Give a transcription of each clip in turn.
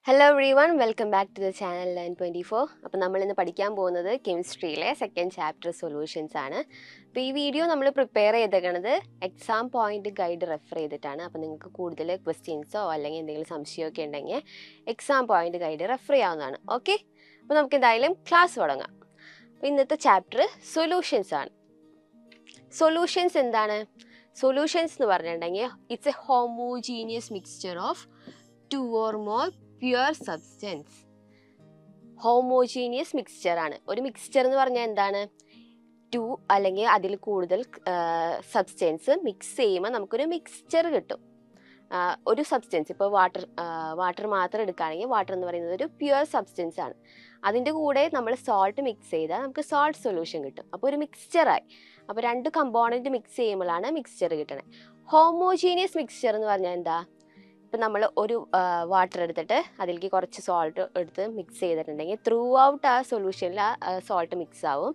Hello everyone, welcome back to the channel Learn 24. അപ്പോൾ നമ്മൾ ഇന്ന് പഠിക്കാൻ പോകുന്നത് കെമിസ്ട്രിയിലെ സെക്കൻഡ് ചാപ്റ്റർ സൊല്യൂഷൻസ് ആണ്. അപ്പോൾ ഈ വീഡിയോ നമ്മൾ പ്രിപ്പയർ ചെയ്തേക്കുന്നത് എക്സാം പോയിന്റ് ഗൈഡ് റെഫർ ചെയ്തിട്ടാണ്. അപ്പോൾ നിങ്ങൾക്ക് കൂടുതൽ ക്വസ്റ്റ്യൻസോ അല്ലെങ്കിൽ എന്തെങ്കിലും സംശയമൊക്കെ ഉണ്ടെങ്കിൽ എക്സാം പോയിന്റ് ഗൈഡ് റെഫർ ചെയ്യാവുന്നതാണ്. ഓക്കെ, അപ്പോൾ നമുക്ക് എന്തായാലും ക്ലാസ് തുടങ്ങാം. അപ്പോൾ ഇന്നത്തെ ചാപ്റ്റർ സൊല്യൂഷൻസ് ആണ്. സൊല്യൂഷൻസ് എന്താണ്? സൊല്യൂഷൻസ് എന്ന് പറഞ്ഞിട്ടുണ്ടെങ്കിൽ it's A homogeneous mixture of two or more pure substance. Homogeneous mixture ആണ്. ഒരു മിക്സ്ചർ എന്ന് പറഞ്ഞാൽ എന്താണ്? ടു അല്ലെങ്കിൽ അതിൽ കൂടുതൽ സബ്സ്റ്റൻസ് മിക്സ് ചെയ്യുമ്പോൾ നമുക്കൊരു മിക്സ്ചർ കിട്ടും. ഒരു സബ്സ്റ്റൻസ് ഇപ്പോൾ വാട്ടർ മാത്രം എടുക്കുകയാണെങ്കിൽ വാട്ടർ എന്ന് പറയുന്നത് ഒരു പ്യുവർ സബ്സ്റ്റൻസ് ആണ്. അതിൻ്റെ കൂടെ നമ്മൾ സോൾട്ട് മിക്സ് ചെയ്താൽ നമുക്ക് സോൾട്ട് സൊല്യൂഷൻ കിട്ടും. അപ്പോൾ ഒരു മിക്സ്ചറായി. അപ്പോൾ രണ്ട് കമ്പോണൻറ്റ് മിക്സ് ചെയ്യുമ്പോഴാണ് മിക്സ്ചർ കിട്ടണത്. ഹോമോജീനിയസ് മിക്സ്ചർ എന്ന് പറഞ്ഞാൽ എന്താ? ഇപ്പം നമ്മൾ ഒരു വാട്ടർ എടുത്തിട്ട് അതിലേക്ക് കുറച്ച് സോൾട്ട് എടുത്ത് മിക്സ് ചെയ്തിട്ടുണ്ടെങ്കിൽ ത്രൂ ഔട്ട് ആ സൊല്യൂഷനിൽ ആ സോൾട്ട് മിക്സ് ആവും.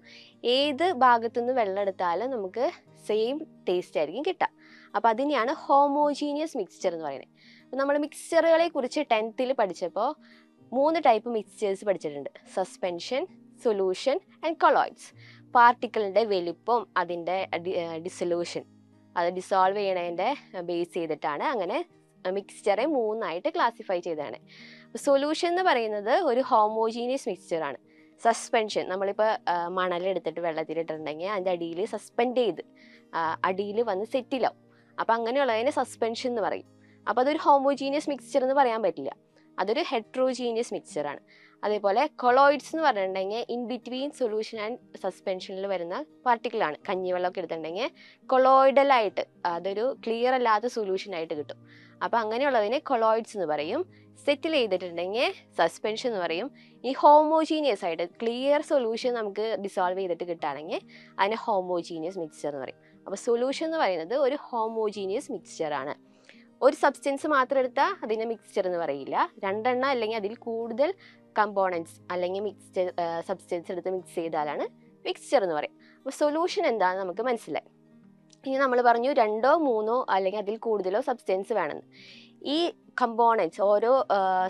ഏത് ഭാഗത്തുനിന്ന് വെള്ളം എടുത്താലും നമുക്ക് സെയിം ടേസ്റ്റ് ആയിരിക്കും കിട്ടുക. അപ്പോൾ അതിനെയാണ് ഹോമോജീനിയസ് മിക്സ്ചർ എന്ന് പറയുന്നത്. അപ്പോൾ നമ്മൾ മിക്സ്ചറുകളെ കുറിച്ച് 10th പഠിച്ചപ്പോൾ 3 ടൈപ്പ് മിക്സ്ചേഴ്സ് പഠിച്ചിട്ടുണ്ട്: സസ്പെൻഷൻ, സൊല്യൂഷൻ ആൻഡ് കൊളോയിഡ്സ്. പാർട്ടിക്കിളിൻ്റെ വലിപ്പം, അതിൻ്റെ ഡിസൊല്യൂഷൻ, അത് ഡിസോൾവ് ചെയ്യണതിൻ്റെ ബേസ് ചെയ്തിട്ടാണ് അങ്ങനെ മിക്സ്ചറെ 3 ക്ലാസിഫൈ ചെയ്തതാണ്. അപ്പോൾ സൊല്യൂഷൻ എന്ന് പറയുന്നത് ഒരു ഹോമോജീനിയസ് മിക്സ്ചറാണ്. സസ്പെൻഷൻ, നമ്മളിപ്പോൾ മണലെടുത്തിട്ട് വെള്ളത്തിലിട്ടിട്ടുണ്ടെങ്കിൽ അതിൻ്റെ അടിയിൽ സസ്പെൻഡ് ചെയ്ത് അടിയിൽ വന്ന് സെറ്റിലാവും. അപ്പോൾ അങ്ങനെയുള്ളതിനെ സസ്പെൻഷൻ എന്ന് പറയും. അപ്പോൾ അതൊരു ഹോമോജീനിയസ് മിക്സ്ചർ എന്ന് പറയാൻ പറ്റില്ല, അതൊരു ഹെട്രോജീനിയസ് മിക്സ്ചറാണ്. അതേപോലെ കൊളോയിഡ്സ് എന്ന് പറഞ്ഞിട്ടുണ്ടെങ്കിൽ ഇൻ ബിറ്റ്വീൻ സൊല്യൂഷൻ ആൻഡ് സസ്പെൻഷനിൽ വരുന്ന പാർട്ടിക്കിളാണ്. കഞ്ഞിവെള്ളമൊക്കെ എടുത്തിട്ടുണ്ടെങ്കിൽ കൊളോയിഡലായിട്ട് അതൊരു ക്ലിയർ അല്ലാത്ത സൊല്യൂഷനായിട്ട് കിട്ടും. അപ്പോൾ അങ്ങനെയുള്ളതിനെ കൊളോയിഡ്സ് എന്ന് പറയും. സെറ്റിൽ ചെയ്തിട്ടുണ്ടെങ്കിൽ സസ്പെൻഷൻ എന്ന് പറയും. ഈ ഹോമോജീനിയസ് ആയിട്ട് ക്ലിയർ സൊല്യൂഷൻ നമുക്ക് ഡിസോൾവ് ചെയ്തിട്ട് കിട്ടുകയാണെങ്കിൽ അതിനെ ഹോമോജീനിയസ് മിക്സ്ചർ എന്ന് പറയും. അപ്പോൾ സൊല്യൂഷൻ എന്ന് പറയുന്നത് ഒരു ഹോമോജീനിയസ് മിക്സ്ചറാണ്. ഒരു സബ്സ്റ്റൻസ് മാത്രം എടുത്താൽ അതിനെ മിക്സ്ചർ എന്ന് പറയില്ല. 2 അല്ലെങ്കിൽ അതിൽ കൂടുതൽ കമ്പോണൻസ് അല്ലെങ്കിൽ സബ്സ്റ്റൻസ് എടുത്ത് മിക്സ് ചെയ്താലാണ് മിക്സ്ചർ എന്ന് പറയും. അപ്പോൾ സൊല്യൂഷൻ എന്താണെന്ന് നമുക്ക് മനസ്സിലായി. ഇനി നമ്മൾ പറഞ്ഞു 2 3 അല്ലെങ്കിൽ അതിൽ കൂടുതലോ സബ്സ്റ്റൻസ് വേണമെന്ന്. ഈ കമ്പോണൻസ്, ഓരോ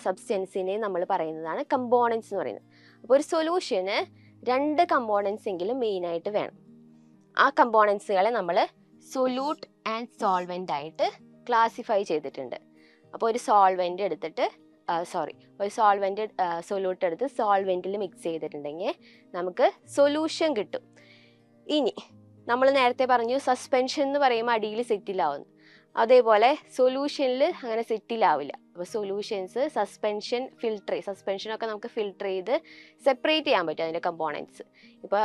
സബ്സ്റ്റൻസിനെയും നമ്മൾ പറയുന്നതാണ് കമ്പോണൻസ് എന്ന് പറയുന്നത്. അപ്പോൾ ഒരു സൊല്യൂഷന് 2 കമ്പോണൻസ് എങ്കിലും മെയിനായിട്ട് വേണം. ആ കമ്പോണൻസുകളെ നമ്മൾ സൊല്യൂട്ട് ആൻഡ് സോൾവെൻ്റ് ആയിട്ട് ക്ലാസിഫൈ ചെയ്തിട്ടുണ്ട്. അപ്പോൾ ഒരു സോൾവെൻ്റ് എടുത്തിട്ട് ഒരു സൊല്യൂട്ട് എടുത്ത് സോൾവെൻറ്റിൽ മിക്സ് ചെയ്തിട്ടുണ്ടെങ്കിൽ നമുക്ക് സൊല്യൂഷൻ കിട്ടും. ഇനി നമ്മൾ നേരത്തെ പറഞ്ഞു സസ്പെൻഷൻ എന്ന് പറയുമ്പോൾ അടിയിൽ സെറ്റിലാവുന്നു. അതേപോലെ സൊല്യൂഷനിൽ അങ്ങനെ സെറ്റിലാവില്ല. അപ്പോൾ സൊല്യൂഷൻസ് സസ്പെൻഷനൊക്കെ നമുക്ക് ഫിൽട്ടർ ചെയ്ത് സെപ്പറേറ്റ് ചെയ്യാൻ പറ്റും അതിൻ്റെ കമ്പോണൻസ്. ഇപ്പോൾ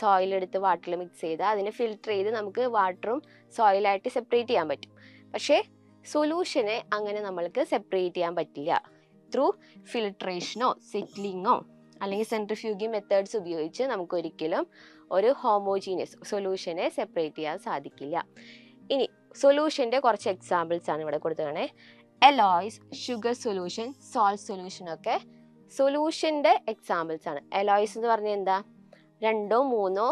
സോയിൽ എടുത്ത് വാട്ടറിൽ മിക്സ് ചെയ്താൽ അതിനെ ഫിൽട്ടർ ചെയ്ത് നമുക്ക് വാട്ടറും സോയിലായിട്ട് സെപ്പറേറ്റ് ചെയ്യാൻ പറ്റും. പക്ഷേ സൊല്യൂഷനെ അങ്ങനെ നമ്മൾക്ക് സെപ്പറേറ്റ് ചെയ്യാൻ പറ്റില്ല. ത്രൂ ഫിൽട്രേഷനോ സെറ്റിലിങ്ങോ അല്ലെങ്കിൽ സെൻട്രിഫ്യൂഗിങ് മെത്തേഡ്സ് ഉപയോഗിച്ച് നമുക്കൊരിക്കലും ഒരു ഹോമോജീനിയസ് സൊല്യൂഷനെ സെപ്പറേറ്റ് ചെയ്യാൻ സാധിക്കില്ല. ഇനി സൊല്യൂഷൻ്റെ കുറച്ച് എക്സാമ്പിൾസ് ആണ് ഇവിടെ കൊടുത്തത്. എലോയ്സ്, ഷുഗർ സൊല്യൂഷൻ, സോൾട്ട് സൊല്യൂഷൻ ഒക്കെ സൊല്യൂഷൻ്റെ എക്സാമ്പിൾസ് ആണ്. എലോയ്സ് എന്ന് പറഞ്ഞാൽ എന്താ? 2 3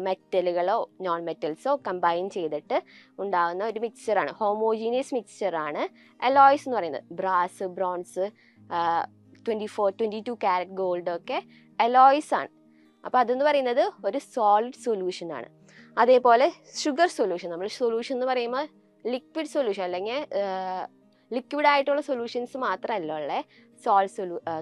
മെറ്റലുകളോ നോൺ മെറ്റൽസോ കമ്പൈൻ ചെയ്തിട്ട് ഉണ്ടാകുന്ന ഒരു മിക്സ്ചറാണ്, ഹോമോജീനിയസ് മിക്സ്ചറാണ് എലോയ്സ് എന്ന് പറയുന്നത്. ബ്രാസ്, ബ്രോൺസ്, 22 കാരറ്റ് ഗോൾഡ് ഒക്കെ എലോയ്സ് ആണ്. അപ്പോൾ അതെന്ന് പറയുന്നത് ഒരു സോളിഡ് സൊല്യൂഷനാണ്. അതേപോലെ ഷുഗർ സൊല്യൂഷൻ, നമ്മൾ സൊല്യൂഷൻ എന്ന് പറയുമ്പോൾ ലിക്വിഡ് സൊല്യൂഷൻ അല്ലെങ്കിൽ ലിക്വിഡ് ആയിട്ടുള്ള സൊല്യൂഷൻസ് മാത്രമല്ല ഉള്ളത്,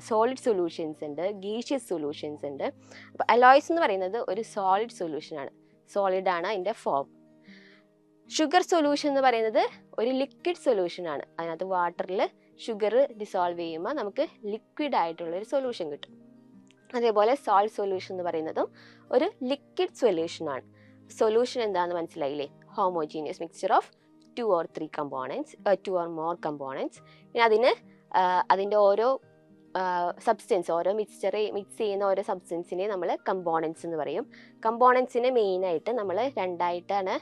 സോളിഡ് സൊല്യൂഷൻസ് ഉണ്ട്, ഗീഷ്യസ് സൊല്യൂഷൻസ് ഉണ്ട്. അപ്പോൾ അലോയ്സ് എന്ന് പറയുന്നത് ഒരു സോളിഡ് സൊല്യൂഷനാണ്, സോളിഡാണ് അതിൻ്റെ ഫോം. ഷുഗർ സൊല്യൂഷൻ എന്ന് പറയുന്നത് ഒരു ലിക്വിഡ് സൊല്യൂഷനാണ്. അതിനകത്ത് വാട്ടറിൽ ഷുഗർ ഡിസോൾവ് ചെയ്യുമ്പോൾ നമുക്ക് ലിക്വിഡ് ആയിട്ടുള്ളൊരു സൊല്യൂഷൻ കിട്ടും. അതേപോലെ സോൾട്ട് സൊല്യൂഷൻ എന്ന് പറയുന്നതും ഒരു ലിക്വിഡ് സൊല്യൂഷനാണ്. സൊല്യൂഷൻ എന്താണെന്ന് മനസ്സിലായില്ലേ? Homogeneous mixture of 2 or 3 components, 2 or more components. പിന്നെ അതിൻ്റെ ഓരോ സബ്സ്റ്റൻസ്, ഓരോ മിക്സ് ചെയ്യുന്ന ഓരോ സബ്സ്റ്റൻസിനെ നമ്മൾ കമ്പോണൻസ് എന്ന് പറയും. കമ്പോണൻസിനെ മെയിനായിട്ട് നമ്മൾ 2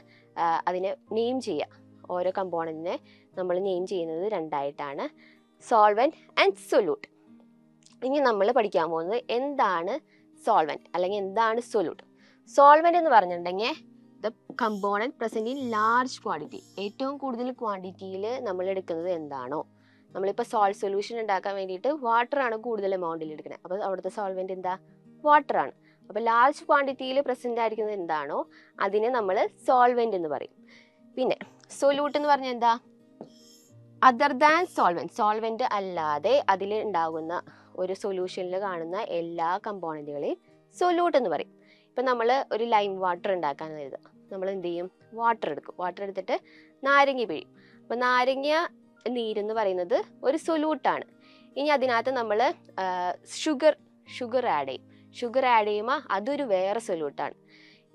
അതിനെ നെയിം ചെയ്യുക. ഓരോ കമ്പോണൻറ്റിനെ നമ്മൾ നെയിം ചെയ്യുന്നത് 2 സോൾവെൻറ്റ് ആൻഡ് സൊല്യൂട്ട്. ഇനി നമ്മൾ പഠിക്കാൻ പോകുന്നത് എന്താണ് സോൾവെൻറ്റ് അല്ലെങ്കിൽ എന്താണ് സൊല്യൂട്ട്. സോൾവെൻറ്റ് എന്ന് പറഞ്ഞിട്ടുണ്ടെങ്കിൽ the component present in large quantity, ഏറ്റവും കൂടുതൽ ക്വാണ്ടിറ്റിയിൽ നമ്മൾ എടുക്കുന്നത് എന്താണോ, നമ്മളിപ്പോൾ സോൾട്ട് സൊല്യൂഷൻ ഉണ്ടാക്കാൻ വേണ്ടിയിട്ട് വാട്ടർ ആണ് കൂടുതൽ എമൗണ്ടിൽ എടുക്കുന്നത്. അപ്പോൾ അവിടുത്തെ സോൾവെന്റ് എന്താ? വാട്ടർ ആണ്. അപ്പോൾ ലാർജ് ക്വാണ്ടിറ്റിയിൽ പ്രസന്റ് ആയിരിക്കുന്നത് എന്താണോ അതിനെ നമ്മൾ സോൾവെന്റ് എന്ന് പറയും. പിന്നെ സൊല്യൂട്ട് എന്ന് പറഞ്ഞാൽ എന്താ? അതർ ദാൻ സോൾവെന്റ്, സോൾവെന്റ് അല്ലാതെ അതിൽ ഉണ്ടാകുന്ന ഒരു സൊല്യൂഷനിൽ കാണുന്ന എല്ലാ കമ്പോണന്റുകളെയും സൊല്യൂട്ട് എന്ന് പറയും. ഇപ്പം നമ്മൾ ഒരു ലൈം വാട്ടർ ഉണ്ടാക്കാൻ കരുതുക. നമ്മൾ എന്ത് ചെയ്യും? വാട്ടർ എടുക്കും. വാട്ടർ എടുത്തിട്ട് നാരങ്ങ പിഴിയും. അപ്പം നാരങ്ങ നീരെന്ന് പറയുന്നത് ഒരു സൊല്യൂട്ടാണ്. ഇനി അതിനകത്ത് നമ്മൾ ഷുഗർ ആഡ് ചെയ്യും. ഷുഗർ ആഡ് ചെയ്യുമ്പോൾ അതൊരു വേറെ സൊല്യൂട്ടാണ്.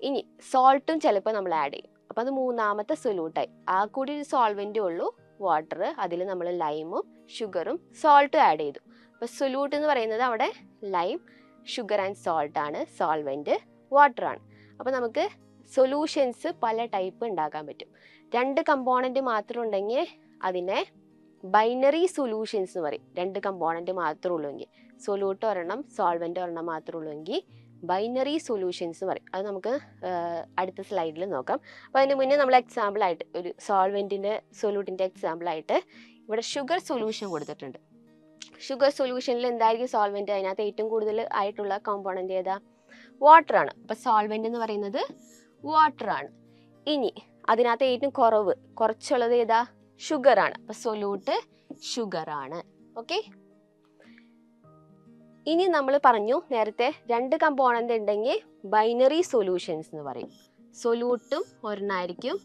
ഇനി സോൾട്ടും ചിലപ്പോൾ നമ്മൾ ആഡ് ചെയ്യും. അപ്പം അത് മൂന്നാമത്തെ സൊല്യൂട്ടായി. ആ കൂടി ഒരു സോൾവെൻറ്റേ ഉള്ളൂ വാട്ടർ. അതിൽ നമ്മൾ ലൈമും ഷുഗറും സോൾട്ടും ആഡ് ചെയ്തു. അപ്പോൾ സൊല്യൂട്ട് എന്ന് പറയുന്നത് അവിടെ ലൈം, ഷുഗർ ആൻഡ് സോൾട്ട് ആണ്. സോൾവെൻറ്റ് വാട്ടർ ആണ്. അപ്പോൾ നമുക്ക് സൊല്യൂഷൻസ് പല ടൈപ്പ് ഉണ്ടാക്കാൻ പറ്റും. 2 കമ്പോണൻറ്റ് മാത്രം ഉണ്ടെങ്കിൽ അതിനെ ബൈനറി സൊല്യൂഷൻസ് എന്ന് പറയും. 2 കമ്പോണൻറ്റ് മാത്രമേ ഉള്ളൂവെങ്കിൽ, സൊല്യൂട്ട് ഒരെണ്ണം സോൾവെൻ്റ് ഒരെണ്ണം മാത്രമേ ഉള്ളൂവെങ്കിൽ ബൈനറി സൊല്യൂഷൻസ് എന്ന് പറയും. അത് നമുക്ക് അടുത്ത സ്ലൈഡിൽ നോക്കാം. അപ്പോൾ അതിന് മുന്നേ നമ്മൾ എക്സാമ്പിളായിട്ട് ഒരു സൊല്യൂട്ടിൻ്റെ എക്സാമ്പിളായിട്ട് ഇവിടെ ഷുഗർ സൊല്യൂഷൻ കൊടുത്തിട്ടുണ്ട്. ഷുഗർ സൊല്യൂഷനിൽ എന്തായിരിക്കും സോൾവെൻറ്റ്? അതിനകത്ത് ഏറ്റവും കൂടുതൽ ആയിട്ടുള്ള കോമ്പോണൻറ്റ് ഏതാ? വാട്ടർ ആണ്. അപ്പോൾ സോൾവെൻ്റ് എന്ന് പറയുന്നത് വാട്ടർ ആണ്. ഇനി അതിനകത്ത് ഏറ്റവും കുറച്ചുള്ളത് ഏതാ? ഷുഗർ ആണ്. അപ്പോൾ സൊല്യൂട്ട് ഷുഗർ ആണ്. ഓക്കെ. ഇനി നമ്മൾ പറഞ്ഞു നേരത്തെ 2 കമ്പോണൻ്റ് ഉണ്ടെങ്കിൽ ബൈനറി സൊല്യൂഷൻസ് എന്ന് പറയും. സൊല്യൂട്ടും ഒരെണ്ണമായിരിക്കും,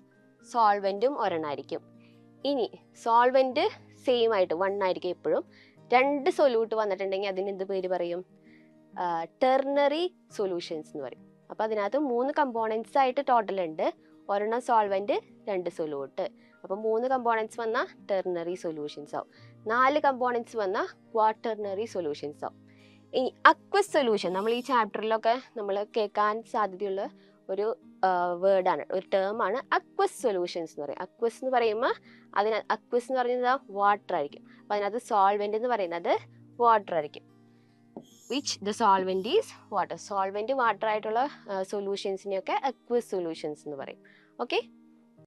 സോൾവെൻറ്റും ഒരെണ്ണമായിരിക്കും. ഇനി സോൾവെൻറ്റ് സെയിം ആയിട്ട് 1 ആയിരിക്കും എപ്പോഴും. 2 സൊല്യൂട്ട് വന്നിട്ടുണ്ടെങ്കിൽ അതിന് എന്ത് പേര് പറയും? ടെർണറി സൊല്യൂഷൻസ് എന്ന് പറയും. അപ്പോൾ അതിനകത്ത് 3 കമ്പോണൻസ് ആയിട്ട് ടോട്ടൽ ഉണ്ട്. ഒരെണ്ണം സോൾവെൻറ്റ്, 2 സൊല്യൂട്ട്. അപ്പോൾ 3 കമ്പോണൻസ് വന്നാൽ ടെർണറി സൊല്യൂഷൻസ് ആവും. 4 കമ്പോണൻസ് വന്നാൽ ക്വാട്ടർണറി സൊല്യൂഷൻസ് ആവും. ഇനി അക്വസ് സൊല്യൂഷൻ, നമ്മൾ ഈ ചാപ്റ്ററിലൊക്കെ നമ്മൾ കേൾക്കാൻ സാധ്യതയുള്ള ഒരു വേർഡാണ്, ഒരു ടേമാണ് അക്വസ് സൊല്യൂഷൻസ് എന്ന് പറയും. അക്വസ് എന്ന് പറയുമ്പോൾ അക്വസ് എന്ന് പറയുന്നത് വാട്ടർ ആയിരിക്കും. അപ്പോൾ അതിനകത്ത് സോൾവെൻ്റ് എന്ന് പറയുന്നത് വാട്ടർ ആയിരിക്കും. Which the solvent is water. Solvent water ആയിട്ടുള്ള സൊല്യൂഷൻസിനെയൊക്കെ അക്വസ് സൊല്യൂഷൻസ് എന്ന് പറയും. ഓക്കെ.